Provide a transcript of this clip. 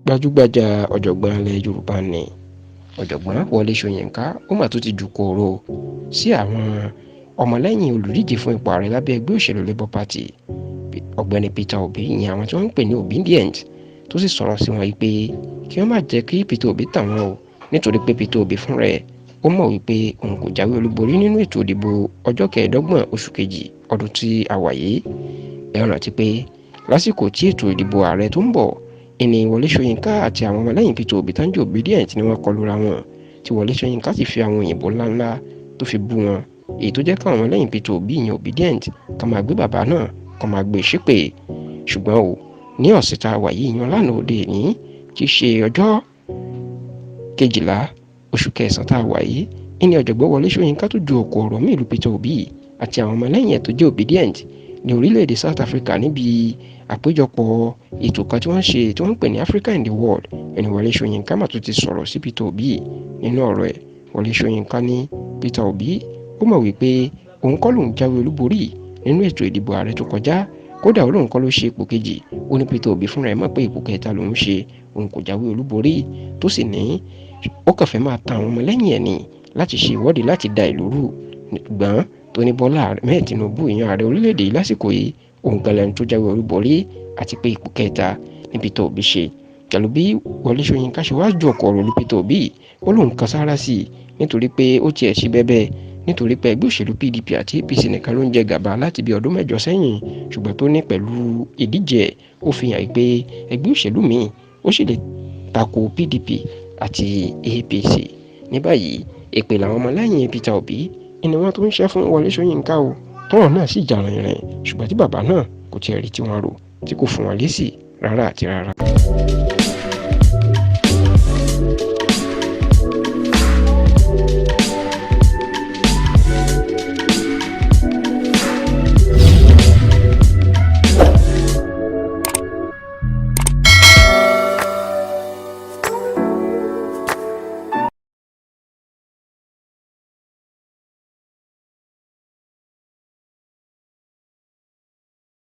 Gbajúgbajà ọ̀jọ̀gbọ́n ilẹ̀ Yorùbá ni ọ̀jọ̀gbọ́n Wole Soyinka ó mà tó ti jù kòrò sí àwọn ọmọlẹ́yìn olùdíje fún ipò ààrẹ lábẹ́ ẹgbẹ́ òṣèlú Labour Party ọ̀gbẹ́ni Peter Obi, ìyẹn àwọn tí wọ́n ń pè ní obedient, tó sì sọ̀rọ̀ sí wọn wípé kí wọ́n má jẹ́ kí Peter Obi tàn wọ́n o, nítorí pé Peter Obi fún rẹ̀ ó mọ̀ wípé òun kò jáwé olúborí nínú ètò ìdìbò ọjọ́ 25 oṣù kejì ọdún tí a wà yìí. Ẹ rántí pé lásìkò tí ètò ìdìbò ààrẹ tó ń bọ̀, ìní Wole Soyinka àti àwọn ọmọlẹ́yìn Peter Obi tán jẹ́ obedient ni wọ́n kọlura wọn, tí Wole Soyinka sì fi àwọn òyìnbó ńláńlá tó fi bú wọn, èyí tó jẹ́ káwọn ọmọlẹ́yìn Peter Obi ìyẹn obedient ká máa gbé bàbá náà ká máa gbé ṣépè. Ṣùgbọ́n o, ní ọ̀sẹ̀ tá a wà yìí yan lánàá òde ní tí í ṣe ọjọ́ 12 oṣù kẹsàn-án tá a wà yìí, ìní ọ̀jọ̀gbọ́n Wole Soyinka tó ju òkò ọ̀rọ̀ míì lu Peter Obi àti àwọn ọmọlẹ́yìn ẹ̀ tó jẹ́ obedient ní orílẹ̀-èdè South Africa níbi àpéjọpọ̀ ètò kan tí wọ́n ṣe tí wọ́n ń pè ní Africa in the World. Ẹni Wole Soyinka mà tó ti sọ̀rọ̀ sí Peter Obi nínú ọ̀rọ̀ ẹ̀. Wole Soyinka ní Peter Obi ó mọ̀ wípé òun kọ́ lòun jáwé olúborí nínú ètò ìdìbò ààrẹ tó kọjá, kódà òun kọ́ ló ṣe ipò kejì. Ó ní Peter Obi fúnra ẹ̀ mọ̀ pé ipò kẹta lòun ṣe, òun kò jáwé olúborí, tó sì ní ó kàn fẹ́ máa tan àwọn ọmọlẹ́yìn ẹ̀ ní láti ṣe ìwọ́de láti da ìlú rú. Ṣùgbọ́n tó ní Bọ́lá Ahmed Tinubu ìyẹn ààrẹ orílẹ̀-èdè yìí lásìkò yìí, òun gan lẹni tó jáwé olúborí àti pé ipò kẹta ní Peter Obi ṣe. Pẹ̀lú bí Wole Soyinka ṣe wá ju ọ̀kọ̀ ọ̀rọ̀ lu Peter Obi, ó lóun kan sára sí i nítorí pé ó tiẹ̀ ṣe bẹ́bẹ́, nítorí pé ẹgbẹ́ òṣèlú PDP àti APC nìkan ló ń jẹ gàba láti bí ọdún 8 sẹ́yìn, ṣùgbọ́n tó ní pẹ̀lú ìdíje ó fi hàn pé ẹgbẹ́ òṣèlú míì ó sì lè tako PDP àti APC. Ní báyìí èpè làwọn ọmọlẹ́yìn Peter Obi ni wọ́n tó ń ṣẹ́ fún Wole Soyinka o, tọ́rọ̀ náà sì jà rìnrìn, ṣùgbọ́n tí bàbá náà kò tiẹ̀ rí tí wọ́n rò tí kò fún wọn lésì rárá àti rárá.